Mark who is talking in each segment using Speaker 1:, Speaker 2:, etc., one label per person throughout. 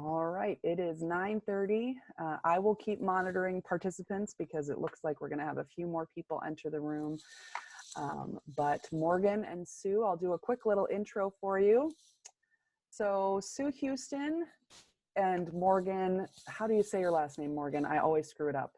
Speaker 1: All right, it is 9:30. I will keep monitoring participants because it looks like we're going to have a few more people enter the room. But Morgan and Sue, I'll do a quick little intro for you. So Sue Houston and Morgan, how do you say your last name, Morgan? I always screw it up.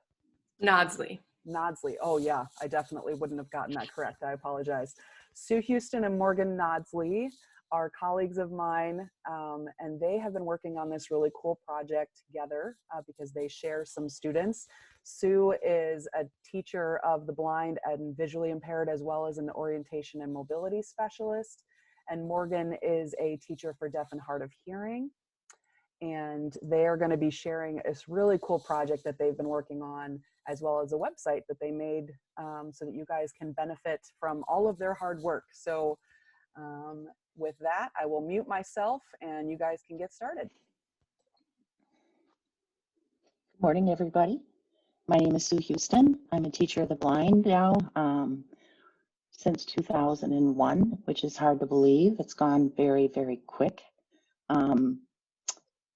Speaker 2: Nodsley.
Speaker 1: Nodsley. Oh yeah, I definitely wouldn't have gotten that correct. I apologize. Sue Houston and Morgan Nodsley are colleagues of mine, and they have been working on this really cool project together because they share some students. Sue is a teacher of the blind and visually impaired, as well as an orientation and mobility specialist. And Morgan is a teacher for deaf and hard of hearing. And they are going to be sharing this really cool project that they've been working on, as well as a website that they made so that you guys can benefit from all of their hard work. So with that, I will mute myself and you guys can get started.
Speaker 3: Good morning, everybody. My name is Sue Houston. I'm a teacher of the blind now since 2001, which is hard to believe. It's gone very, very quick.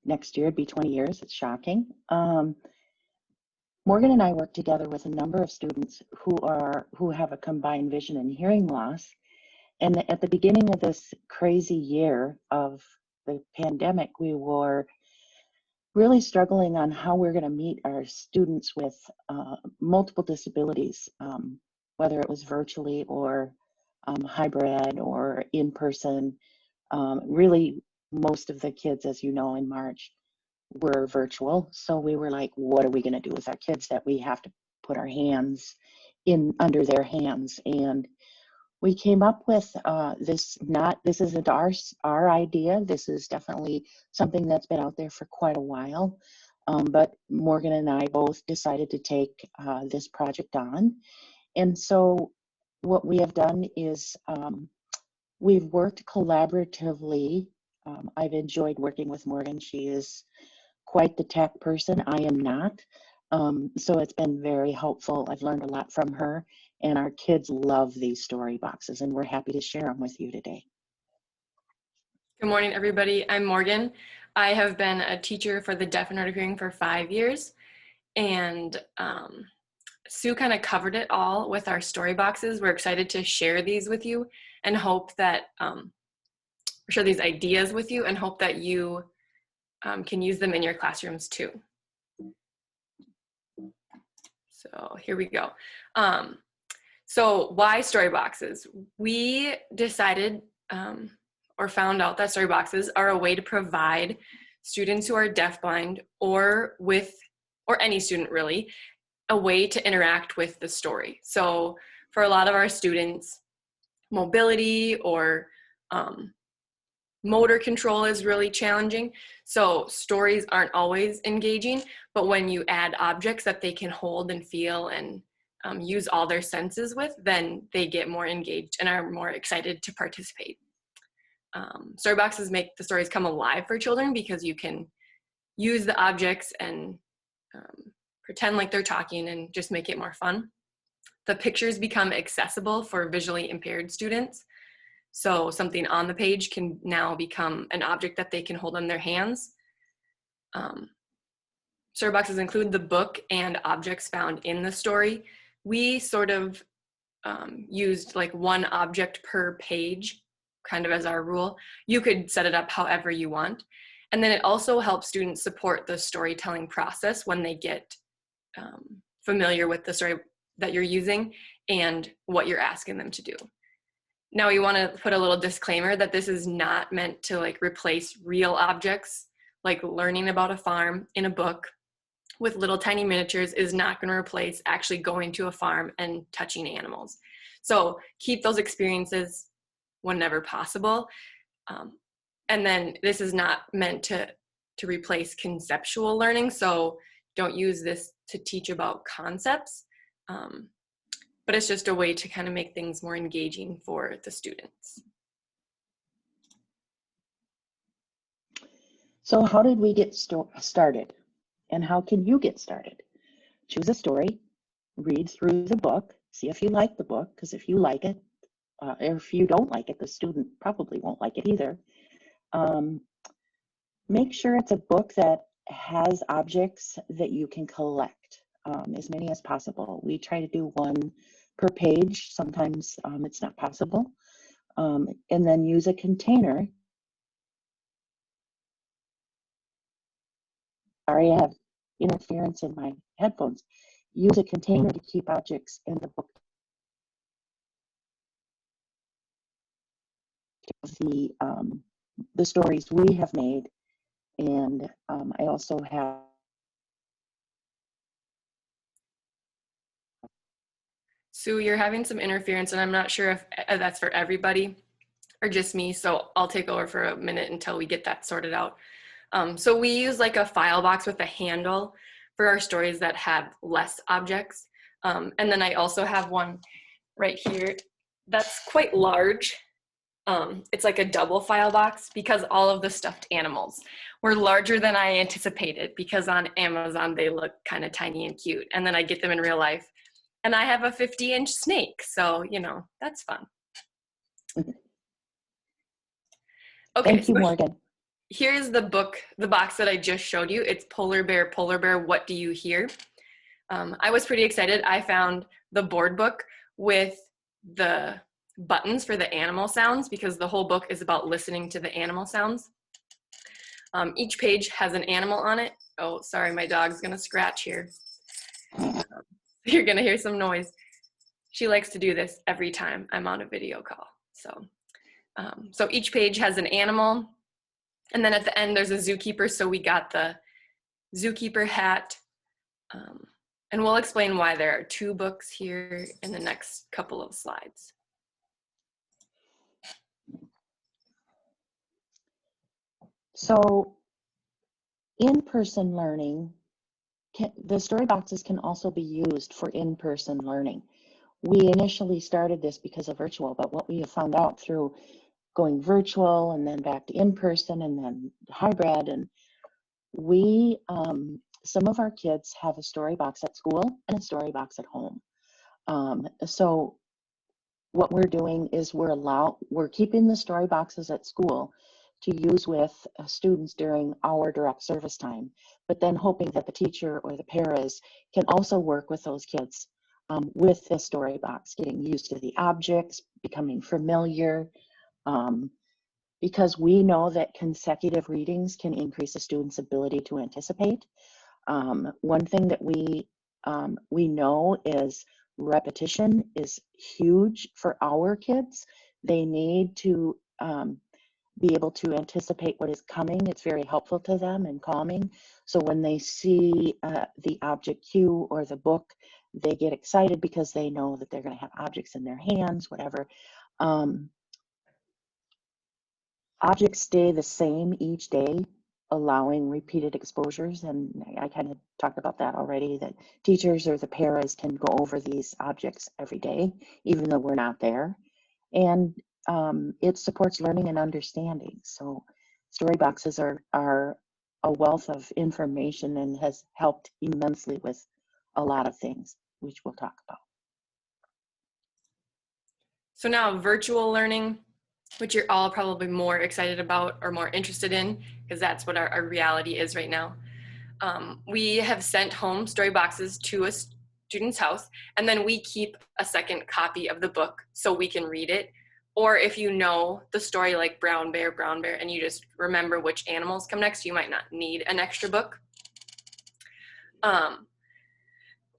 Speaker 3: Next year it'd be 20 years. It's shocking. Morgan and I work together with a number of students who have a combined vision and hearing loss. And at the beginning of this crazy year of the pandemic, we were really struggling on how we're going to meet our students with multiple disabilities, whether it was virtually or hybrid or in person. Really, most of the kids, as you know, in March were virtual. So we were like, what are we going to do with our kids that we have to put our hands in under their hands? And we came up with this isn't our idea. This is definitely something that's been out there for quite a while. But Morgan and I both decided to take this project on. And so what we have done is we've worked collaboratively. I've enjoyed working with Morgan. She is quite the tech person. I am not. So it's been very helpful. I've learned a lot from her. And our kids love these story boxes, and we're happy to share them with you today.
Speaker 2: Good morning, everybody. I'm Morgan. I have been a teacher for the deaf and hard of hearing for 5 years, and Sue kind of covered it all with our story boxes. We're excited to share these with you and hope that share these ideas with you and hope that you can use them in your classrooms too. So here we go. So why story boxes? We decided or found out that story boxes are a way to provide students who are deafblind or any student really, a way to interact with the story. So for a lot of our students, mobility or motor control is really challenging. So stories aren't always engaging, but when you add objects that they can hold and feel and use all their senses with, then they get more engaged and are more excited to participate. Story boxes make the stories come alive for children because you can use the objects and pretend like they're talking and just make it more fun. The pictures become accessible for visually impaired students. So something on the page can now become an object that they can hold in their hands. Story boxes include the book and objects found in the story. We sort of used like one object per page, kind of as our rule. You could set it up however you want. And then it also helps students support the storytelling process when they get familiar with the story that you're using and what you're asking them to do. Now we want to put a little disclaimer that this is not meant to like replace real objects, like learning about a farm in a book with little tiny miniatures is not going to replace actually going to a farm and touching animals. So keep those experiences whenever possible. And then this is not meant to replace conceptual learning. So don't use this to teach about concepts. But it's just a way to kind of make things more engaging for the students.
Speaker 3: So how did we get started? And how can you get started? Choose a story, read through the book, see if you like the book, because if you like it, if you don't like it, the student probably won't like it either. Make sure it's a book that has objects that you can collect, as many as possible. We try to do one per page. Sometimes it's not possible. And then use a container. Sorry, I have interference in my headphones. Use a container to keep objects in the book. The stories we have made, and I also have.
Speaker 2: Sue, you're having some interference, and I'm not sure if that's for everybody or just me, so I'll take over for a minute until we get that sorted out. So we use like a file box with a handle for our stories that have less objects. And then I also have one right here that's quite large. It's like a double file box because all of the stuffed animals were larger than I anticipated, because on Amazon they look kind of tiny and cute. And then I get them in real life and I have a 50-inch snake. So, you know, that's fun. Okay,
Speaker 3: Thank you,
Speaker 2: so
Speaker 3: Morgan.
Speaker 2: here's the book, the box that I just showed you. It's Polar Bear, What Do You Hear? I was pretty excited. I found the board book with the buttons for the animal sounds, because the whole book is about listening to the animal sounds. Each page has an animal on it. Oh, sorry, my dog's gonna scratch here. You're gonna hear some noise. She likes to do this every time I'm on a video call. So each page has an animal. And then at the end, there's a zookeeper. So we got the zookeeper hat. And we'll explain why there are two books here in the next couple of slides.
Speaker 3: So in-person learning, the story boxes can also be used for in-person learning. We initially started this because of virtual, but what we have found out through going virtual and then back to in-person and then hybrid, and some of our kids have a story box at school and a story box at home. So what we're doing is we're keeping the story boxes at school to use with students during our direct service time, but then hoping that the teacher or the paras can also work with those kids with the story box, getting used to the objects, becoming familiar, because we know that consecutive readings can increase a student's ability to anticipate. One thing that we know is repetition is huge for our kids. They need to be able to anticipate what is coming. It's very helpful to them and calming. So when they see the object cue or the book, they get excited because they know that they're going to have objects in their hands, whatever. Objects stay the same each day, allowing repeated exposures. And I kind of talked about that already, that teachers or the paras can go over these objects every day, even though we're not there. And it supports learning and understanding. So story boxes are a wealth of information and has helped immensely with a lot of things, which we'll talk about.
Speaker 2: So now virtual learning, which you're all probably more excited about or more interested in, because that's what our reality is right now. We have sent home story boxes to a student's house, and then we keep a second copy of the book so we can read it. Or if you know the story like Brown Bear, and you just remember which animals come next, you might not need an extra book.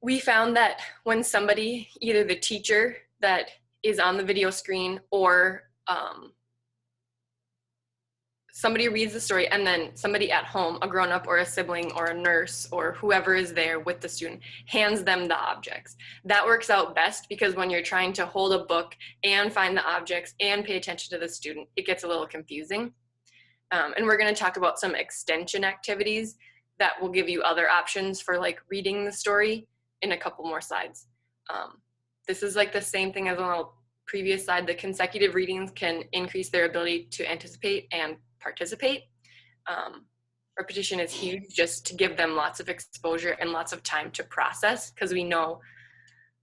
Speaker 2: We found that when somebody, either the teacher that is on the video screen or somebody reads the story and then somebody at home, a grown-up or a sibling or a nurse or whoever is there with the student, hands them the objects. That works out best, because when you're trying to hold a book and find the objects and pay attention to the student, it gets a little confusing. And we're going to talk about some extension activities that will give you other options for like reading the story in a couple more slides. This is like the same thing as on the previous slide. The consecutive readings can increase their ability to anticipate and participate. Repetition is huge, just to give them lots of exposure and lots of time to process, because we know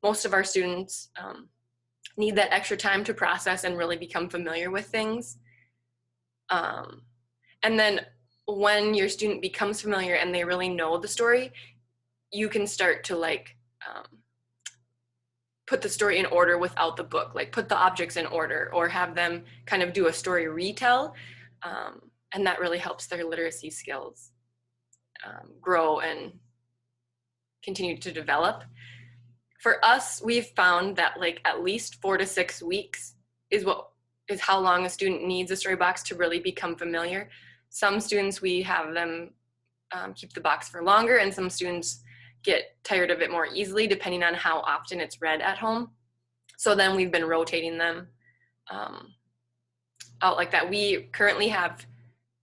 Speaker 2: most of our students need that extra time to process and really become familiar with things. And then when your student becomes familiar and they really know the story, you can start to like put the story in order without the book, like put the objects in order or have them kind of do a story retell. And that really helps their literacy skills grow and continue to develop. For us, we've found that like at least 4 to 6 weeks is how long a student needs a story box to really become familiar. Some students, we have them keep the box for longer, and some students get tired of it more easily depending on how often it's read at home. So then we've been rotating them out like that. We currently have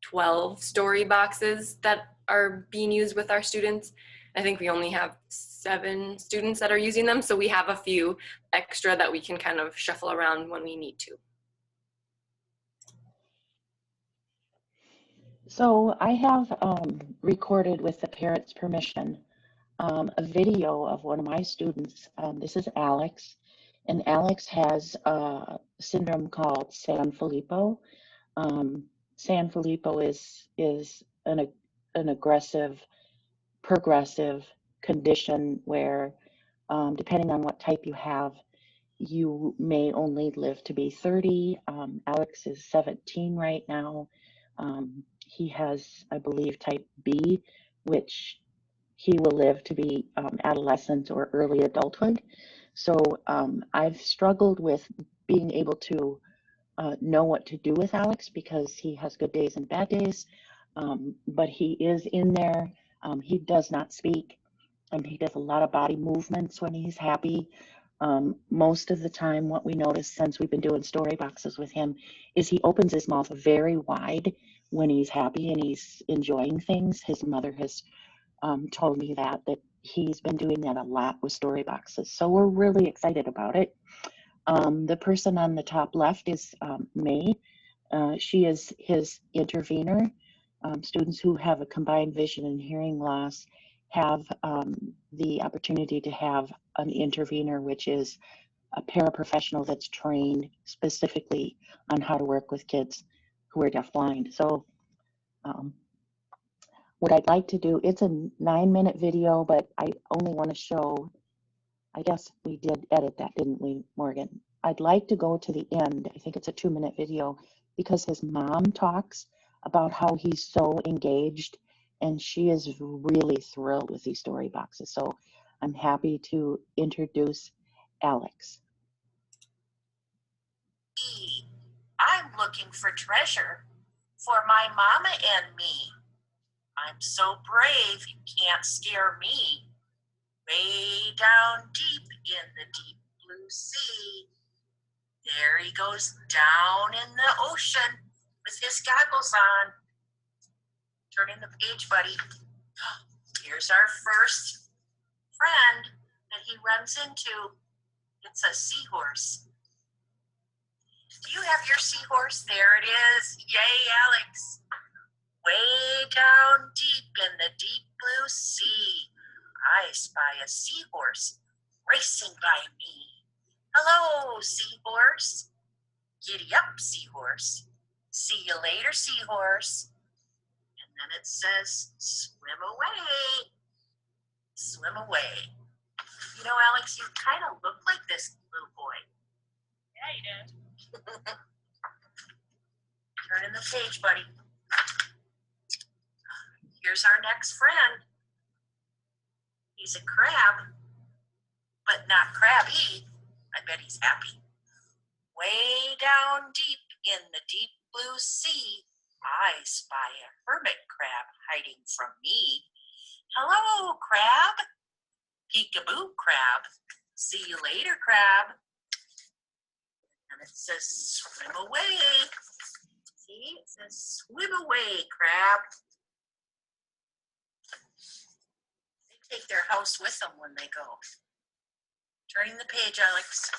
Speaker 2: 12 story boxes that are being used with our students. I think we only have 7 students that are using them, so we have a few extra that we can kind of shuffle around when we need to.
Speaker 3: So I have recorded, with the parents' permission, a video of one of my students. This is Alex, and Alex has a syndrome called Sanfilippo. Sanfilippo is an aggressive, progressive condition where, depending on what type you have, you may only live to be 30. Alex is 17 right now. He has, I believe, type B, which he will live to be adolescent or early adulthood. So I've struggled with being able to know what to do with Alex, because he has good days and bad days, but he is in there. He does not speak. He does a lot of body movements when he's happy. Most of the time, what we notice since we've been doing story boxes with him is he opens his mouth very wide when he's happy and he's enjoying things. His mother has told me that he's been doing that a lot with story boxes. So we're really excited about it. The person on the top left is May. She is his intervener. Students who have a combined vision and hearing loss have the opportunity to have an intervener, which is a paraprofessional that's trained specifically on how to work with kids who are deafblind. So what I'd like to do, it's a 9-minute video, but I only want to show, I guess we did edit that, didn't we, Morgan? I'd like to go to the end. I think it's a 2-minute video, because his mom talks about how he's so engaged, and she is really thrilled with these story boxes. So I'm happy to introduce Alex.
Speaker 4: I'm looking for treasure for my mama and me. I'm so brave, you can't scare me. Way down deep in the deep blue sea. There he goes down in the ocean with his goggles on. Turning the page, buddy. Here's our first friend that he runs into. It's a seahorse. Do you have your seahorse? There it is. Yay, Alex. Way down deep in the deep blue sea, I spy a seahorse racing by me. Hello, seahorse. Giddy up, seahorse. See you later, seahorse. And then it says, swim away. Swim away. You know, Alex, you kind of look like this little boy. Yeah, you did. Turn in the page, buddy. Here's our next friend. He's a crab, but not crabby. I bet he's happy. Way down deep in the deep blue sea, I spy a hermit crab hiding from me. Hello, crab. Peekaboo, crab. See you later, crab. And it says, swim away. See, it says, swim away, crab. They take their house with them when they go. Turning the page, Alex.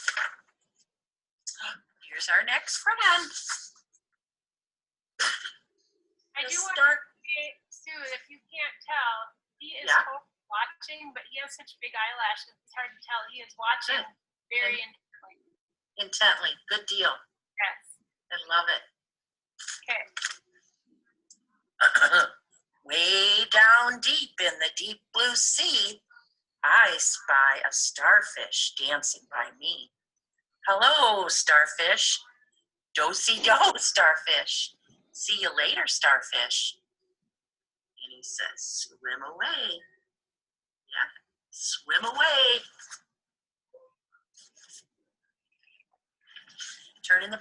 Speaker 4: Here's our next friend.
Speaker 5: I do want
Speaker 4: start.
Speaker 5: to say, Sue, if you can't tell, he is watching, but he has such big eyelashes, it's hard to tell. He is watching very intently.
Speaker 4: Intently. Good deal.
Speaker 5: Yes.
Speaker 4: I love it.
Speaker 5: Okay.
Speaker 4: down deep in the deep blue sea, I spy a starfish dancing by me. Hello, starfish. Do-si-do, starfish. See you later, starfish. And he says, swim away. Yeah, swim away. Turn in the...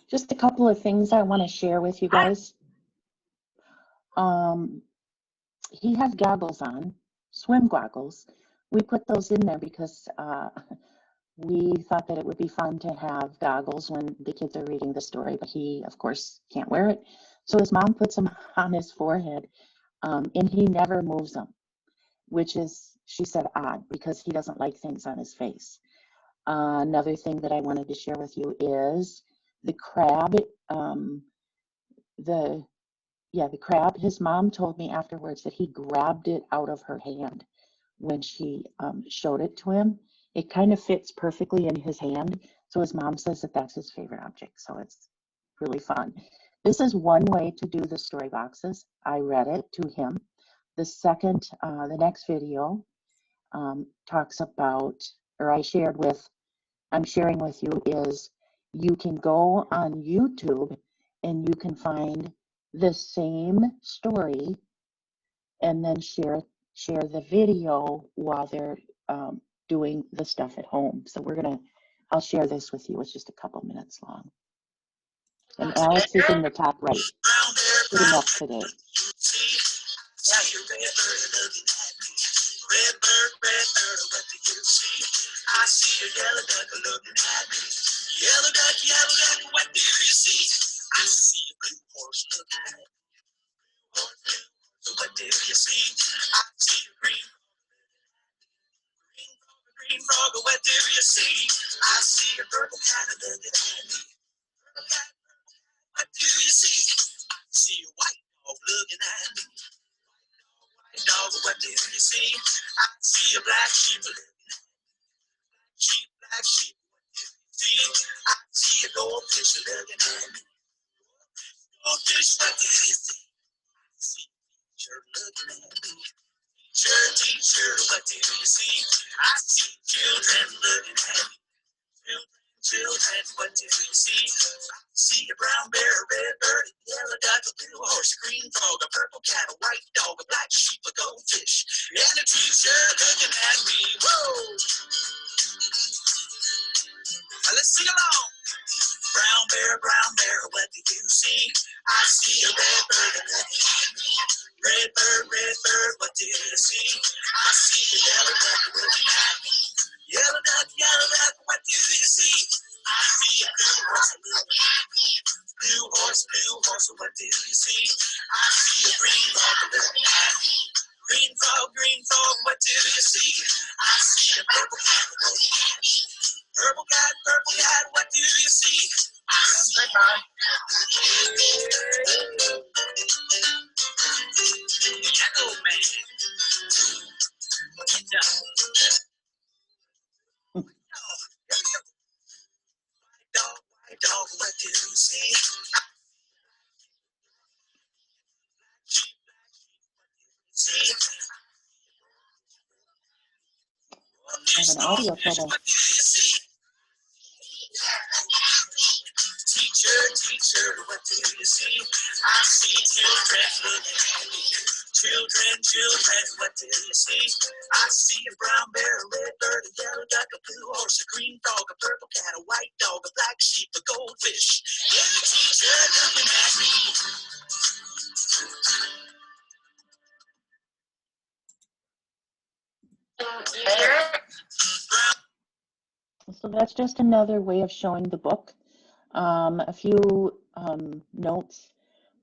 Speaker 3: Just a couple of things I want to share with you guys. He has goggles on, swim goggles. We put those in there because we thought that it would be fun to have goggles when the kids are reading the story, but he, of course, can't wear it. So his mom puts them on his forehead, and he never moves them, which is, she said, odd, because he doesn't like things on his face. Another thing that I wanted to share with you is the crab. The crab, his mom told me afterwards that he grabbed it out of her hand when she showed it to him. It kind of fits perfectly in his hand. So his mom says that that's his favorite object. So it's really fun. This is one way to do the story boxes. I read it to him. The next video talks about, or I'm sharing with you, is you can go on YouTube and you can find the same story and then share the video while they're doing the stuff at home. So I'll share this with you. It's just a couple minutes long. And Alex is in the top right, sitting up today.
Speaker 4: Red bird, what do you see? I see a yellow duck looking at me. Yellow duck, what do you see? I see a blue horse looking at me. What do you see? I see a green frog, what do you see? I see a purple cat looking at me. What do you see? I see a white dog looking at me. White dog, what do you see? I see a black sheep looking at me. Black sheep, what do you see? I see a goldfish looking at me. Goldfish, what do you see? I see a teacher looking at me. Teacher, what do you see? I see children looking at me. Children, what do you see? I see a brown bear, a red bird, a yellow duck, a blue horse, a green frog, a purple cat, a white dog, a black sheep, a goldfish, and a teacher looking at me. Whoa! Now let's sing along. Brown bear, what do you see? I see a red bird looking at me. Red bird, what do you see? I see a yellow duck looking at me. Yellow duck, what do you see? I see a blue horse looking at me. Blue horse, what do you see? I see a green frog looking at me. Green frog, what do you see? I see a purple cat looking at me. Purple cat, what do you see? I see a yellow man. White dog, what do you see?
Speaker 3: I have an audio trouble.
Speaker 4: What do you see? Teacher, what do you see? I see children looking at me. Children, what do you see? I see a brown bear, a red bird, a yellow duck, a blue horse, a green frog, a purple cat, a white dog, a black sheep, a goldfish, and the teacher looking at me.
Speaker 3: So that's just another way of showing the book. A few notes.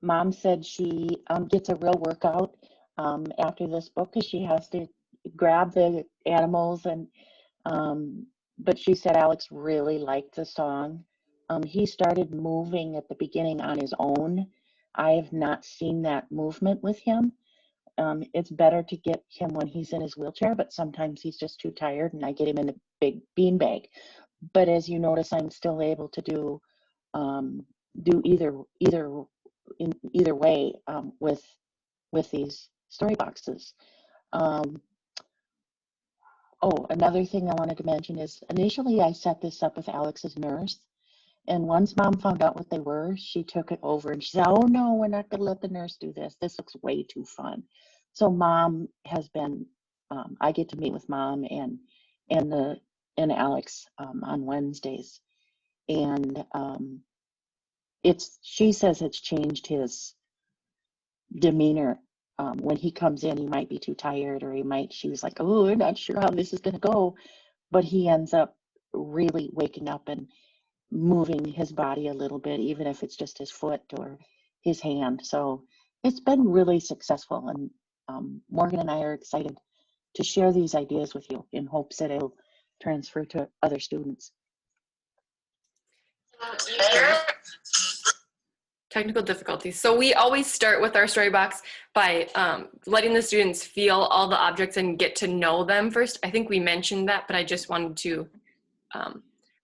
Speaker 3: Mom said she gets a real workout after this book because she has to grab the animals, and but she said Alex really liked the song. He started moving at the beginning on his own. I have not seen that movement with him. It's better to get him when he's in his wheelchair, but sometimes he's just too tired and I get him in a big bean bag. But as you notice, I'm still able to do do in either way with these story boxes. Oh, another thing I wanted to mention is initially I set this up with Alex's nurse, and once mom found out what they were, she took it over and she said, "Oh no, we're not going to let the nurse do this. This looks way too fun." So mom has been. I get to meet with mom and the and Alex on Wednesdays, and she says it's changed his demeanor. When he comes in, he might be too tired, or she was like, "Oh, we're not sure how this is going to go," but he ends up really waking up and moving his body a little bit, even if it's just his foot or his hand. So it's been really successful, and Morgan and I are excited to share these ideas with you in hopes that it'll transfer to other students.
Speaker 2: Technical difficulties. So we always start with our story box by letting the students feel all the objects and get to know them first. I think we mentioned that, but I just wanted to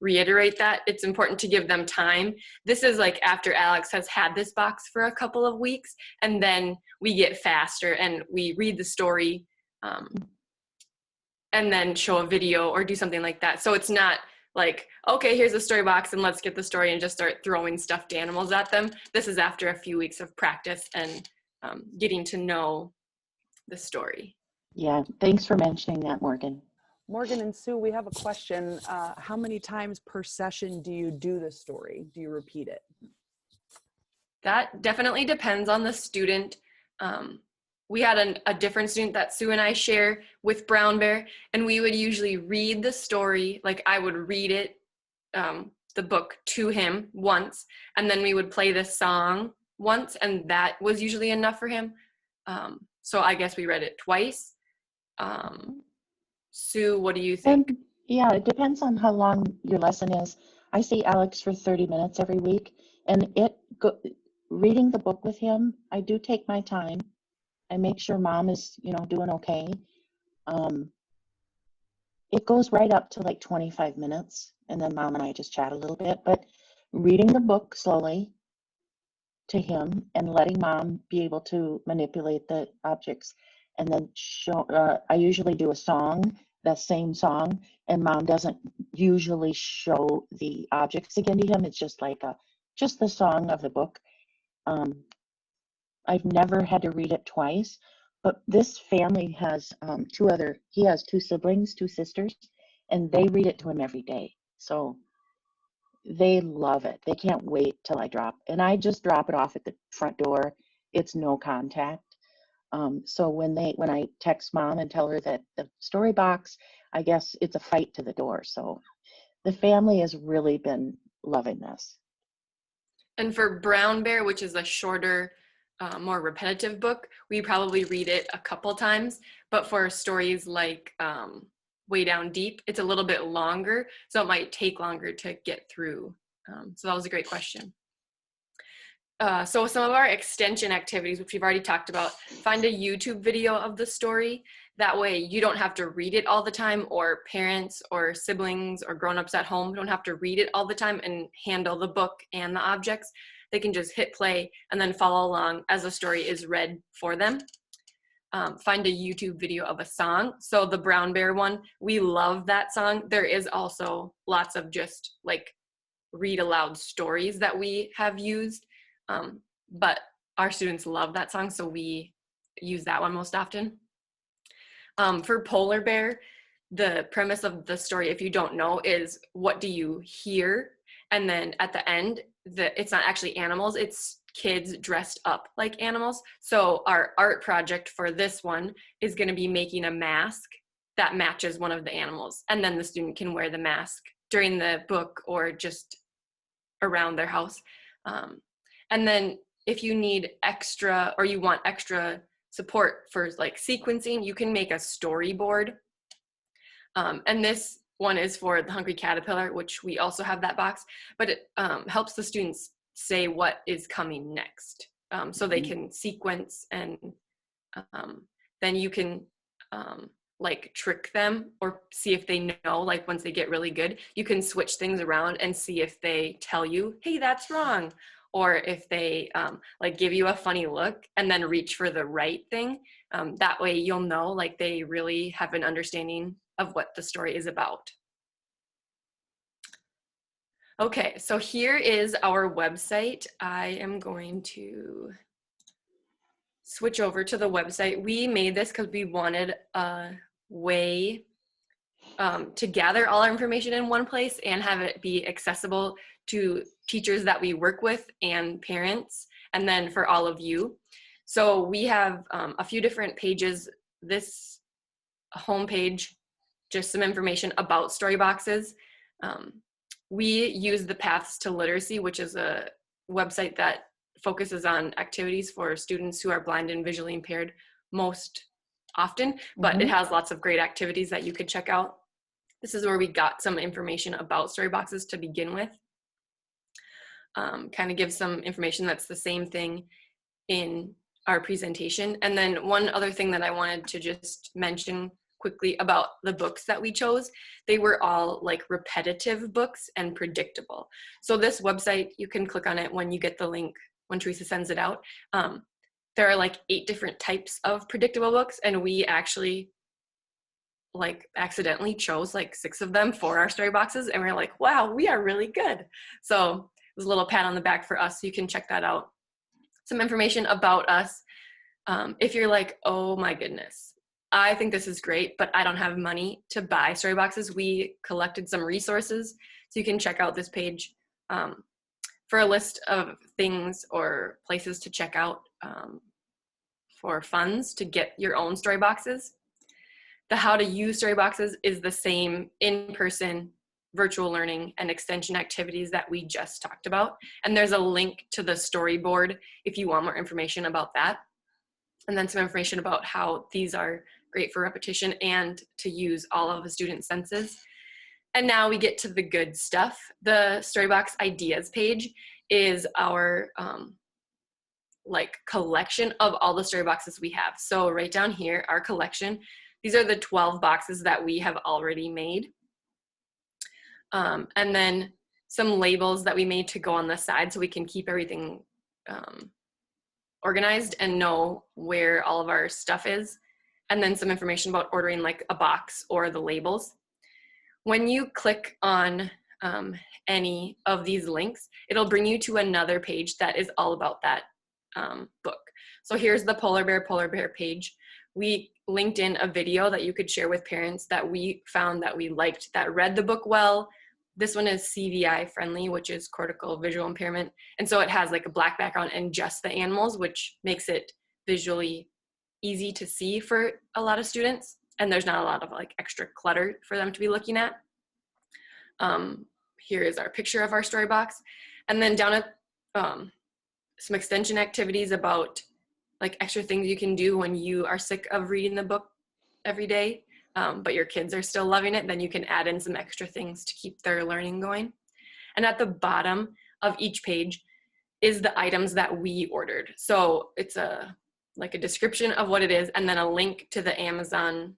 Speaker 2: reiterate that. It's important to give them time. This is like after Alex has had this box for a couple of weeks, and then we get faster and we read the story and then show a video or do something like that. So it's not like, okay, here's a story box and let's get the story and just start throwing stuffed animals at them. This is after a few weeks of practice and getting to know the story.
Speaker 3: Yeah, thanks for mentioning that, Morgan.
Speaker 1: Morgan and Sue, we have a question. How many times per session do you do the story? Do you repeat it?
Speaker 2: That definitely depends on the student. We had a different student that Sue and I share with Brown Bear, and we would usually read the story, like I would read it, the book to him once, and then we would play the song once, and that was usually enough for him. So I guess we read it twice. Sue, what do you think?
Speaker 3: Yeah, it depends on how long your lesson is. I see Alex for 30 minutes every week, and reading the book with him, I do take my time. I make sure mom is, doing okay. It goes right up to like 25 minutes, and then mom and I just chat a little bit. But reading the book slowly to him and letting mom be able to manipulate the objects, and then I usually do a song, the same song, and mom doesn't usually show the objects again to him. It's just like just the song of the book. I've never had to read it twice, but this family has he has two siblings, two sisters, and they read it to him every day. So they love it. They can't wait till I I just drop it off at the front door. It's no contact. So when I text mom and tell her that the story box, I guess it's a fight to the door. So the family has really been loving this.
Speaker 2: And for Brown Bear, which is a shorter, more repetitive book, we probably read it a couple times. But for stories like Way Down Deep, it's a little bit longer, so it might take longer to get through. So that was a great question. So some of our extension activities, which we've already talked about, find a YouTube video of the story. That way you don't have to read it all the time, or parents or siblings or grown-ups at home don't have to read it all the time and handle the book and the objects. They can just hit play and then follow along as the story is read for them. Find a YouTube video of a song. So the Brown Bear one, we love that song. There is also lots of just like read aloud stories that we have used. But our students love that song, so we use that one most often. For Polar Bear, the premise of the story, if you don't know, is what do you hear? And then at the end, it's not actually animals, it's kids dressed up like animals. So our art project for this one is going to be making a mask that matches one of the animals. And then the student can wear the mask during the book or just around their house. And then if you need extra, or you want extra support for like sequencing, you can make a storyboard. And this one is for the Hungry Caterpillar, which we also have that box, but it helps the students say what is coming next. So they can sequence, and then you can like trick them or see if they know, like once they get really good, you can switch things around and see if they tell you, hey, that's wrong, or if they like give you a funny look and then reach for the right thing. That way you'll know like they really have an understanding of what the story is about. Okay, so here is our website. I am going to switch over to the website. We made this because we wanted a way to gather all our information in one place and have it be accessible to teachers that we work with and parents, and then for all of you. So we have a few different pages. This homepage, just some information about Storyboxes. We use the Paths to Literacy, which is a website that focuses on activities for students who are blind and visually impaired most often, but it has lots of great activities that you could check out. This is where we got some information about Storyboxes to begin with. Kind of give some information that's the same thing in our presentation. And then one other thing that I wanted to just mention quickly about the books that we chose, they were all like repetitive books and predictable. So this website, you can click on it when you get the link, when Teresa sends it out. There are like 8 different types of predictable books, and we actually like accidentally chose like 6 of them for our story boxes, and we're like, wow, we are really good. So it was a little pat on the back for us, so you can check that out. Some information about us. If you're like, oh my goodness, I think this is great, but I don't have money to buy story boxes, we collected some resources, so you can check out this page for a list of things or places to check out for funds to get your own story boxes. The how to use story boxes is the same in-person, virtual learning, and extension activities that we just talked about. And there's a link to the storyboard if you want more information about that. And then some information about how these are great for repetition and to use all of the student senses. And now we get to the good stuff. The Storybox Ideas page is our like collection of all the story boxes we have. So right down here, our collection, these are the 12 boxes that we have already made. And then some labels that we made to go on the side so we can keep everything organized and know where all of our stuff is. And then some information about ordering like a box or the labels. When you click on any of these links, it'll bring you to another page that is all about that book. So here's the Polar Bear page. We linked in a video that you could share with parents that we found that we liked, that read the book well. This one is CVI friendly, which is cortical visual impairment. And so it has like a black background and just the animals, which makes it visually easy to see for a lot of students. And there's not a lot of like extra clutter for them to be looking at. Here is our picture of our story box. And then down at some extension activities about like extra things you can do when you are sick of reading the book every day, but your kids are still loving it, then you can add in some extra things to keep their learning going. And at the bottom of each page is the items that we ordered. So it's like a description of what it is and then a link to the Amazon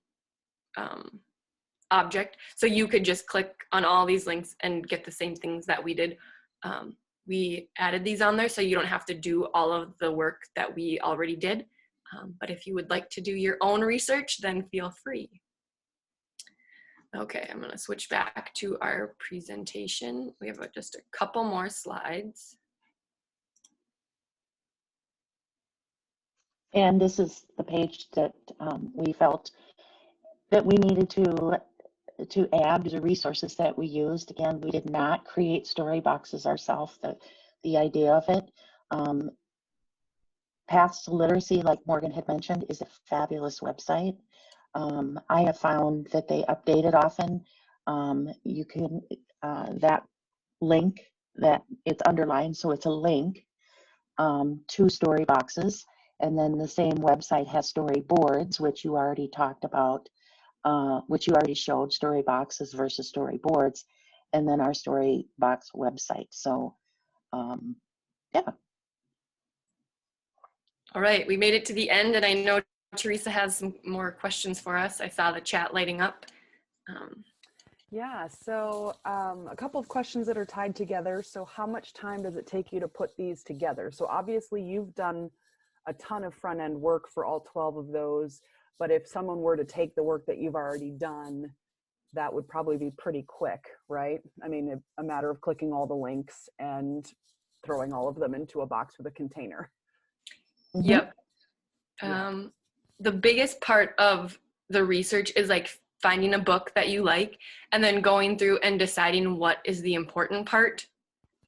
Speaker 2: object. So you could just click on all these links and get the same things that we did. We added these on there so you don't have to do all of the work that we already did. But if you would like to do your own research, then feel free. Okay, I'm going to switch back to our presentation. We have just a couple more slides.
Speaker 3: And this is the page that we felt that we needed to add the resources that we used. Again, we did not create story boxes ourselves. The idea of it. Paths to Literacy, like Morgan had mentioned, is a fabulous website. I have found that they update it often. You can, that link, that it's underlined, so it's a link to story boxes. And then the same website has storyboards, which you already talked about, which you already showed, story boxes versus storyboards, and then our story box website. So, yeah.
Speaker 2: All right, we made it to the end, and I know Teresa has some more questions for us. I saw the chat lighting up.
Speaker 1: Yeah, so a couple of questions that are tied together. So how much time does it take you to put these together? So obviously you've done a ton of front end work for all 12 of those, but if someone were to take the work that you've already done, that would probably be pretty quick, right? I mean, a matter of clicking all the links and throwing all of them into a box with a container.
Speaker 3: Mm-hmm.
Speaker 2: Yep.
Speaker 1: Yeah.
Speaker 2: The biggest part of the research is like finding a book that you like and then going through and deciding what is the important part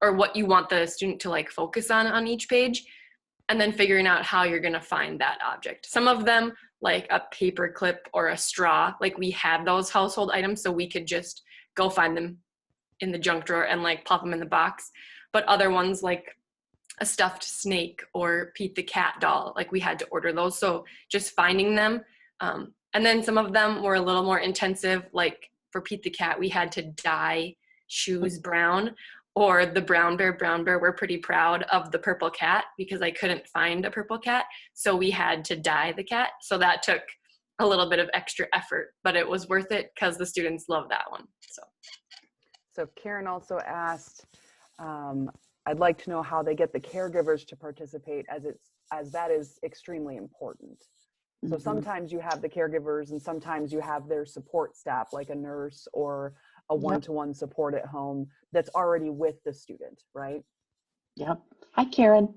Speaker 2: or what you want the student to like focus on each page, and then figuring out how you're going to find that object. Some of them, like a paper clip or a straw, like we had those household items, so we could just go find them in the junk drawer and like pop them in the box. But other ones, like a stuffed snake or Pete the cat doll, like we had to order those. So just finding them. And then some of them were a little more intensive, like for Pete the cat, we had to dye shoes brown, or the brown bear. We're pretty proud of the purple cat because I couldn't find a purple cat. So we had to dye the cat. So that took a little bit of extra effort, but it was worth it because the students love that one.
Speaker 1: So Karen also asked, I'd like to know how they get the caregivers to participate, as that is extremely important. So
Speaker 3: Mm-hmm.
Speaker 1: sometimes you have the caregivers and sometimes you have their support staff, like a nurse or a
Speaker 3: Yep.
Speaker 1: one-to-one support at home that's already with the student, right?
Speaker 3: Yep. Hi, Karen.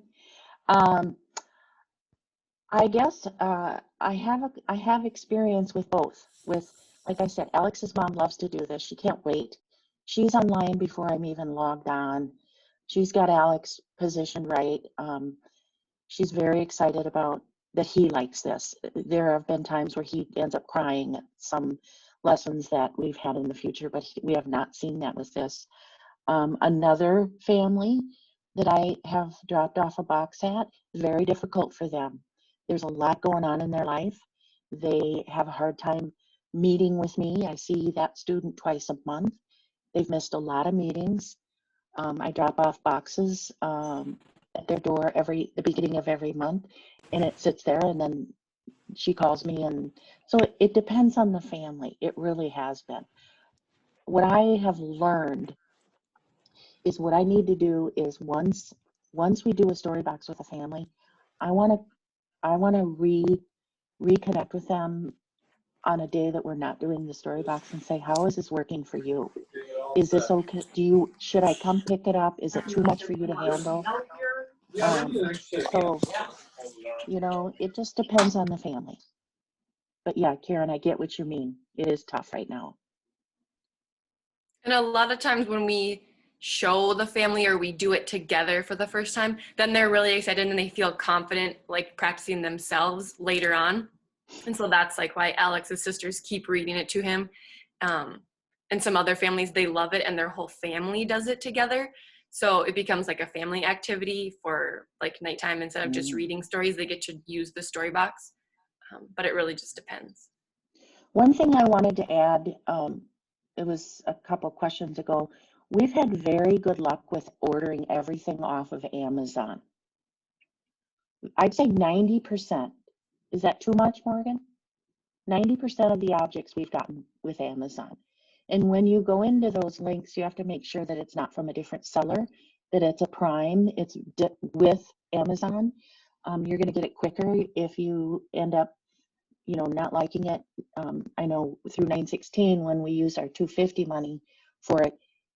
Speaker 3: I guess I have experience with both. With, like I said, Alex's mom loves to do this. She can't wait. She's online before I'm even logged on. She's got Alex positioned right. She's very excited about that he likes this. There have been times where he ends up crying at some lessons that we've had in the future, but we have not seen that with this. Another family that I have dropped off a box at, very difficult for them. There's a lot going on in their life. They have a hard time meeting with me. I see that student twice a month. They've missed a lot of meetings. I drop off boxes at their door the beginning of every month, and it sits there, and then she calls me, and so it depends on the family. It really has been. What I have learned is what I need to do is once we do a story box with a family, I want to reconnect with them on a day that we're not doing the story box and say, how is this working for you? Is this okay? Should I come pick it up? Is it too much for you to handle? So, it just depends on the family. But yeah, Karen, I get what you mean. It is tough right now.
Speaker 2: And a lot of times when we show the family or we do it together for the first time, then they're really excited and they feel confident like practicing themselves later on. And so that's like why Alex's sisters keep reading it to him. And some other families, they love it and their whole family does it together. So it becomes like a family activity for like nighttime. Instead of just reading stories, they get to use the story box. But it really just depends.
Speaker 3: One thing I wanted to add, it was a couple questions ago. We've had very good luck with ordering everything off of Amazon. I'd say 90%. Is that too much, Morgan? 90% of the objects we've gotten with Amazon. And when you go into those links, you have to make sure that it's not from a different seller, that it's a Prime, it's with Amazon. You're going to get it quicker if you end up, not liking it. I know through 916, when we use our 250 money for it,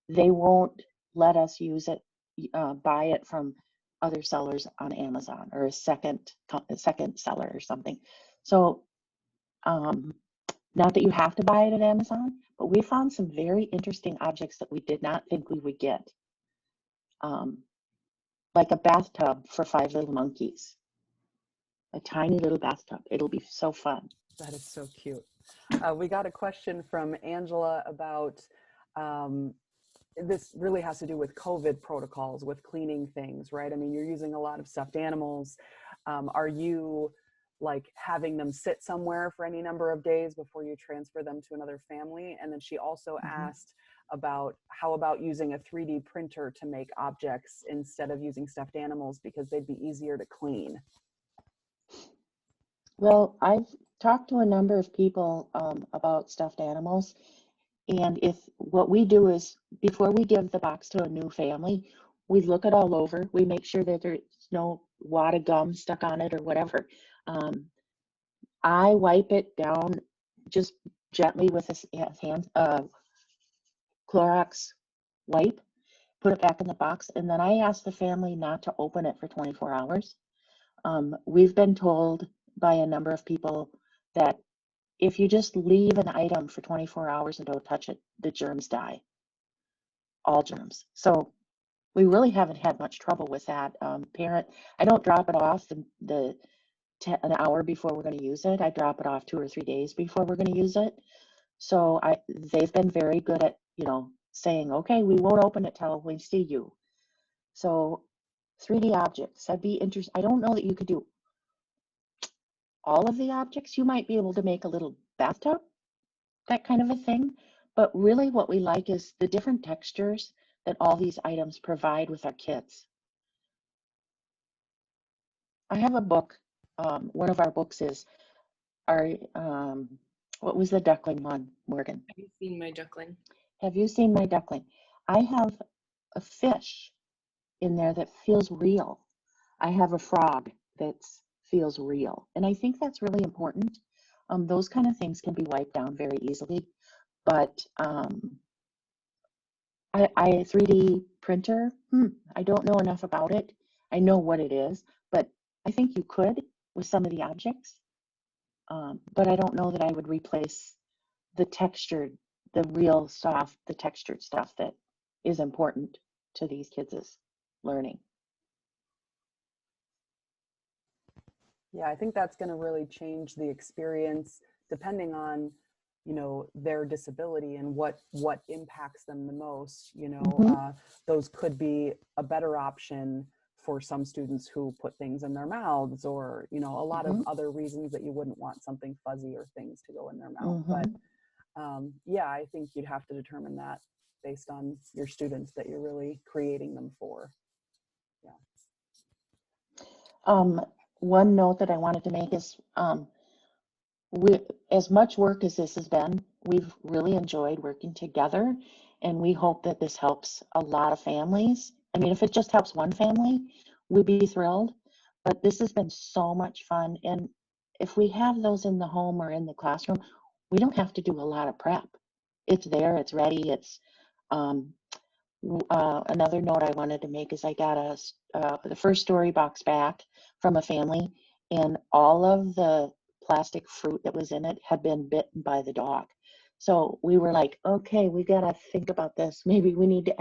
Speaker 3: they won't let us use it, buy it from other sellers on Amazon or a second seller or something. So not that you have to buy it at Amazon, but we found some very interesting objects that we did not think we would get. Like a bathtub for 5 little monkeys. A tiny little bathtub. It'll be so fun.
Speaker 1: That is so cute. We got a question from Angela about, this really has to do with COVID protocols, with cleaning things, right? I mean, you're using a lot of stuffed animals. Are you like having them sit somewhere for any number of days before you transfer them to another family? And then she also asked about how about using a 3D printer to make objects instead of using stuffed animals because they'd be easier to clean.
Speaker 3: Well, I've talked to a number of people about stuffed animals. And if what we do is, before we give the box to a new family, we look it all over. We make sure that there's no wad of gum stuck on it or whatever. I wipe it down just gently with a hand, Clorox wipe, put it back in the box, and then I ask the family not to open it for 24 hours. We've been told by a number of people that if you just leave an item for 24 hours and don't touch it, the germs die, all germs. So we really haven't had much trouble with that. I don't drop it off an hour before we're going to use it. I drop it off 2 or 3 days before we're going to use it. So they've been very good at, saying, okay, we won't open it till we see you. So 3D objects, I'd be interested. I don't know that you could do all of the objects. You might be able to make a little bathtub, that kind of a thing. But really what we like is the different textures that all these items provide with our kits. I have a book. One of our books is our, what was the duckling one, Morgan?
Speaker 2: Have you seen my duckling?
Speaker 3: Have you seen my duckling? I have a fish in there that feels real. I have a frog that feels real. And I think that's really important. Those kind of things can be wiped down very easily. But I 3D printer, I don't know enough about it. I know what it is, but I think you could with some of the objects. But I don't know that I would replace the textured, the real soft, the textured stuff that is important to these kids' learning.
Speaker 1: Yeah, I think that's going to really change the experience depending on, their disability and what impacts them the most. Those could be a better option for some students who put things in their mouths, or, a lot of other reasons that you wouldn't want something fuzzy or things to go in their mouth. But yeah, I think you'd have to determine that based on your students that you're really creating them for. Yeah.
Speaker 3: One note that I wanted to make is, as much work as this has been, we've really enjoyed working together, and we hope that this helps a lot of families. I mean, if it just helps one family, we'd be thrilled, but this has been so much fun. And if we have those in the home or in the classroom, we don't have to do a lot of prep. It's there, it's ready, it's, another note I wanted to make is I got the first story box back from a family, and all of the plastic fruit that was in it had been bitten by the dog. So we were like, okay, we got to think about this. Maybe we need to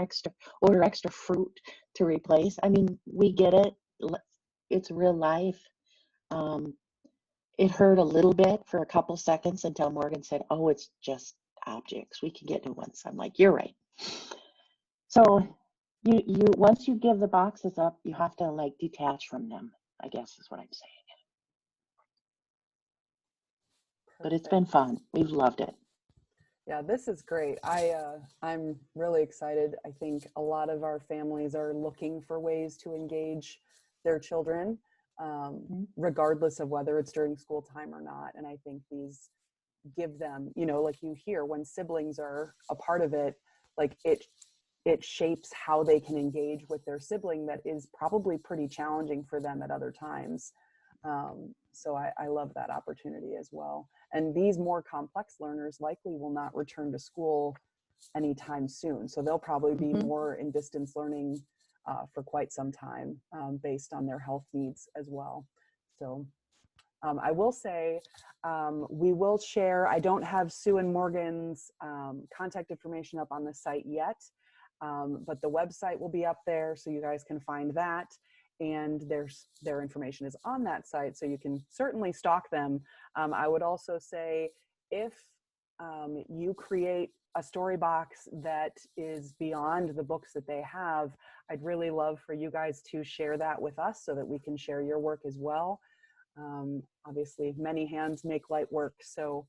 Speaker 3: order extra fruit to replace. I mean, we get it. It's real life. It hurt a little bit for a couple seconds until Morgan said, oh, it's just objects. We can get new ones. I'm like, you're right. So you once you give the boxes up, you have to like detach from them, I guess is what I'm saying. But it's been fun. We've loved it.
Speaker 1: Yeah, this is great. I'm really excited. I think a lot of our families are looking for ways to engage their children, regardless of whether it's during school time or not. And I think these give them, like you hear when siblings are a part of it, like it shapes how they can engage with their sibling that is probably pretty challenging for them at other times. So I love that opportunity as well. And these more complex learners likely will not return to school anytime soon. So they'll probably be more in distance learning for quite some time based on their health needs as well. So I will say we will share, I don't have Sue and Morgan's contact information up on the site yet, but the website will be up there so you guys can find that. And their information is on that site, so you can certainly stalk them. I would also say if you create a story box that is beyond the books that they have, I'd really love for you guys to share that with us so that we can share your work as well. Obviously, many hands make light work, so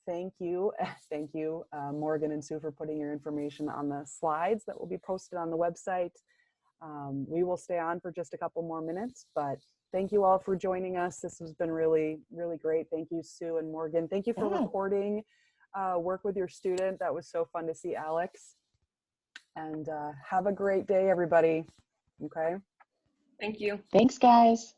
Speaker 1: thank you. Thank you, Morgan and Sue, for putting your information on the slides that will be posted on the website. We will stay on for just a couple more minutes, but thank you all for joining us. This has been really, really great. Thank you, Sue and Morgan. Thank you for recording work with your student. That was so fun to see Alex. And have a great day, everybody. Okay.
Speaker 2: Thank you.
Speaker 3: Thanks, guys.